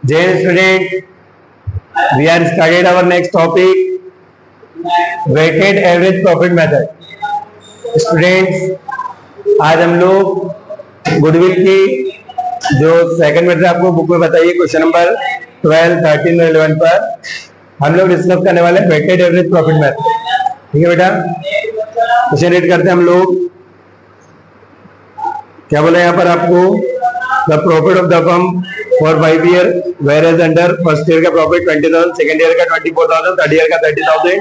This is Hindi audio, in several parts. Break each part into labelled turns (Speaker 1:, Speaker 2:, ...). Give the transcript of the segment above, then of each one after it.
Speaker 1: Dear student, we are started our next topic, weighted average profit method. Students, आज हम लोग गुडविल की जो सेकंड मेथड आपको बुक में बताइए क्वेश्चन नंबर 12, 13 और 11 पर हम लोग डिस्कस करने वाले वेटेड एवरेज प्रॉफिट मेथड। ठीक है बेटा, क्वेश्चन रीड करते हैं हम लोग। क्या बोला यहाँ पर आपको, the profit of the firm for 5 year were under first year का प्रॉफिट 20,000, सेकंड ईयर का 24,000, थर्ड ईयर का 30,000,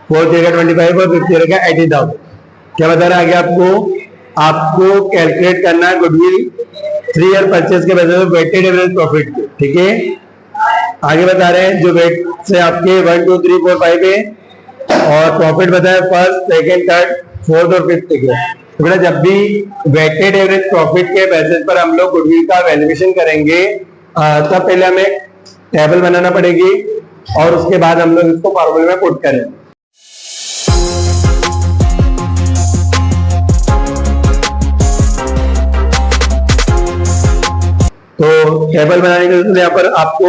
Speaker 1: फोर्थ ईयर का 25 और फिफ्थ ईयर का 18,000। क्या बता रहा है आगे आपको कैलकुलेट करना है गुडविल 3 ईयर परचेज के बेसिस पे वेटेड एवरेज प्रॉफिट। ठीक है, आगे बता रहे हैं जो वेट से आपके 1, 2, 3, 4, 5 है और प्रॉफिट बताया फर्स्ट, सेकंड, थर्ड, फोर्थ और फिफ्थ के। तो बेटा जब भी वेटेड एवरेज प्रॉफिट के बेसिस पर हम लोग गुडविल का वैल्यूएशन करेंगे तब पहले हमें टेबल बनाना पड़ेगी और उसके बाद हम लोग इसको फॉर्मूले में पुट करें। तो टेबल बनाने के लिए यहाँ पर आपको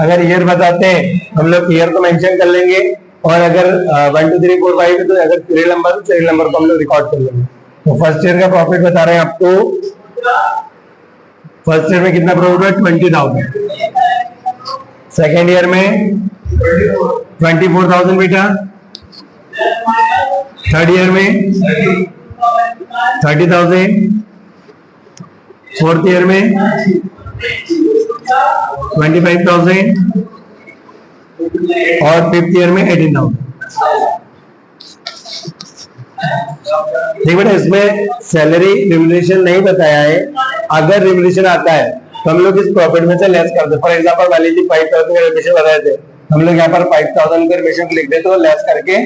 Speaker 1: अगर ईयर बताते हैं हम लोग ईयर को मेंशन कर लेंगे और अगर 1, 2, 3, 4, 5 तो अगर सीरियल नंबर को हम लोग रिकॉर्ड कर लेंगे। तो फर्स्ट ईयर का प्रॉफिट बता रहे हैं आपको, फर्स्ट ईयर में कितना प्रॉफिट है 20,000, सेकेंड ईयर में 24,000 बेटा, थर्ड ईयर में 30,000, फोर्थ ईयर में 25,000 और फिफ्थ ईयर में 18,000। ठीक बेटा, इसमें सैलरी रिम्यूनरेशन नहीं बताया है। अगर रिम्यूनरेशन आता है तो हम लोग इस प्रॉफिट में से लेस कर दे। फॉर एग्जांपल मान लीजिए 5,000 का रिम्यूनरेशन बताए थे, हम लोग यहाँ पर 5,000 का रिम्यूनरेशन लिख देते तो लेस करके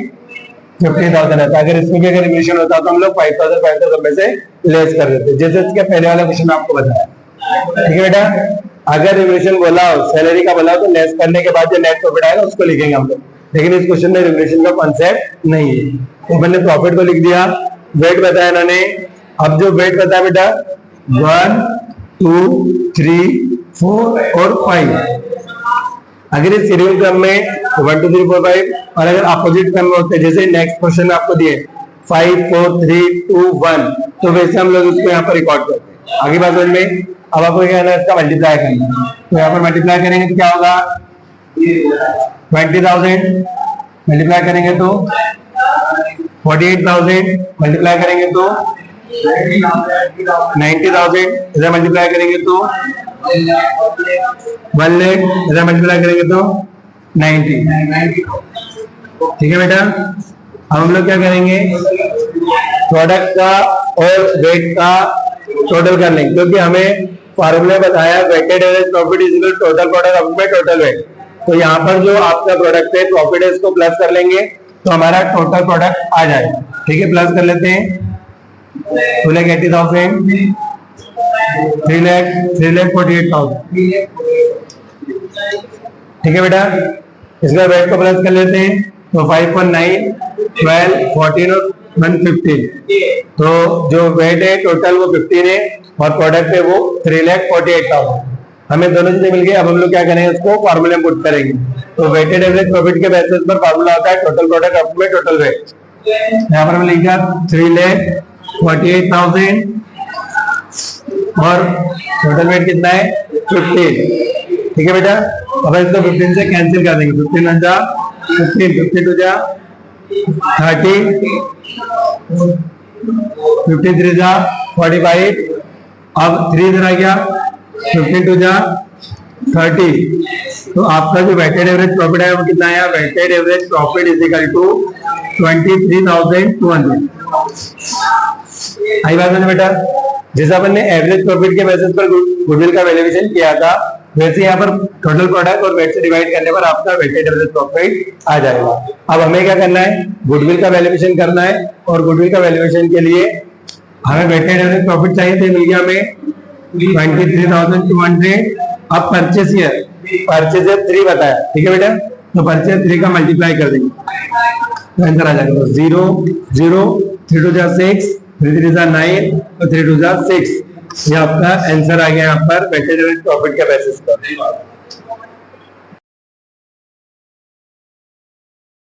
Speaker 1: 50,000 रहता। अगर इसमें भी अगर रिम्यूनरेशन होता तो हम लोग 5,000 में से लेस कर देते, जैसे इसके पहले वाला क्वेश्चन आपको बताया। ठीक है बेटा, अगर रिम्यूनरेशन बोला हो, सैलरी का बोला हो तो लेस करने के बाद जो नेट प्रॉफिट आएगा उसको लिखेंगे हम लोग, लेकिन इस क्वेश्चन में रिम्यूनरेशन का कॉन्सेप्ट नहीं है। तो मैंने प्रॉफिट को लिख दिया, वेट बताया इन्होंने। अब जो वेट बताया बेटा 1, 2, 3, 4 और 5, अगर इस सीरियल क्रम में 1, 2, 3, 4, 5 और अगर अपोजिट क्रम में होते हैं जैसे नेक्स्ट क्वेश्चन में आपको दिए 5, 4, 3, 2, 1 तो वैसे हम लोग इसको यहाँ पर रिकॉर्ड करते हैं। आगे बात समझ में। अब आपको क्या करना है, इसका मल्टीप्लाई करना है। तो यहाँ पर मल्टीप्लाई करेंगे तो क्या होगा 20,000 मल्टीप्लाई करेंगे तो 48,000 मल्टीप्लाई करेंगे तो 90,000 इधर मल्टीप्लाई करेंगे तो 1 लाख इधर मल्टीप्लाई करेंगे तो 90। ठीक है बेटा, अब हम लोग क्या करेंगे प्रोडक्ट का और वेट का टोटल कर लेंगे, क्योंकि हमें फॉर्मूला बताया weighted average profit is equal total product upon total weight. तो यहाँ पर जो आपका प्रोडक्ट है प्रॉफिट है इसको प्लस कर लेंगे तो हमारा टोटल प्रोडक्ट आ जाएगा। ठीक है, प्लस कर लेते हैं 2,80,000, 3,48,000। ठीक है बेटा, इसका वेट को प्लस कर लेते हैं तो 5 और 9, 12, 14 और 115। तो जो वेट है टोटल वो 15 है और प्रोडक्ट है वो 3,48,000। हमें दोनों चीजें मिल गई। अब हम लोग क्या करेंगे, उसको फॉर्मूले में पुट करेंगे। तो वेटेड एवरेज प्रॉफिट के बेसिस पर फॉर्मूला होता है total product upon total wait. यहाँ पर हमने लिखा 3,48,000 और टोटल वेट कितना है 15। ठीक है बेटा, अब इसको 15 से कैंसिल कर देंगे। 15 जा 15, 52 जा 30, 53 जा 45, अब 3 इधर आ गया 52 जा 30। तो आपका जो वेटेड एवरेज प्रॉफिट है वो कितना है, weighted average profit is equal to 23,200। आई बात है बेटा, जैसा अपन ने एवरेज प्रॉफिट के बेसिस पर गुडविल का वैल्यूएशन किया था वैसे यहाँ पर टोटल प्रोडक्ट और वेट से डिवाइड करने पर आपका वेटेड एवरेज प्रॉफिट आ जाएगा। अब हमें क्या करना है, गुडविल का वैल्यूएशन करना है और गुडविल का वैल्यूएशन के लिए हमें वेटेड एवरेज प्रॉफिट चाहिए थे, मिल गया हमें 23,200। अब परचेस ईयर 3 बताया। ठीक है बेटा, तो परचेस 3 का मल्टीप्लाई कर देंगे तो आंसर आ जाएगा 0, 0, 3 2 6, 3 3 9 और 3 2 6। ये आपका आंसर आ गया यहाँ पर वेटेड एवरेज प्रॉफिट के बेसिस पर।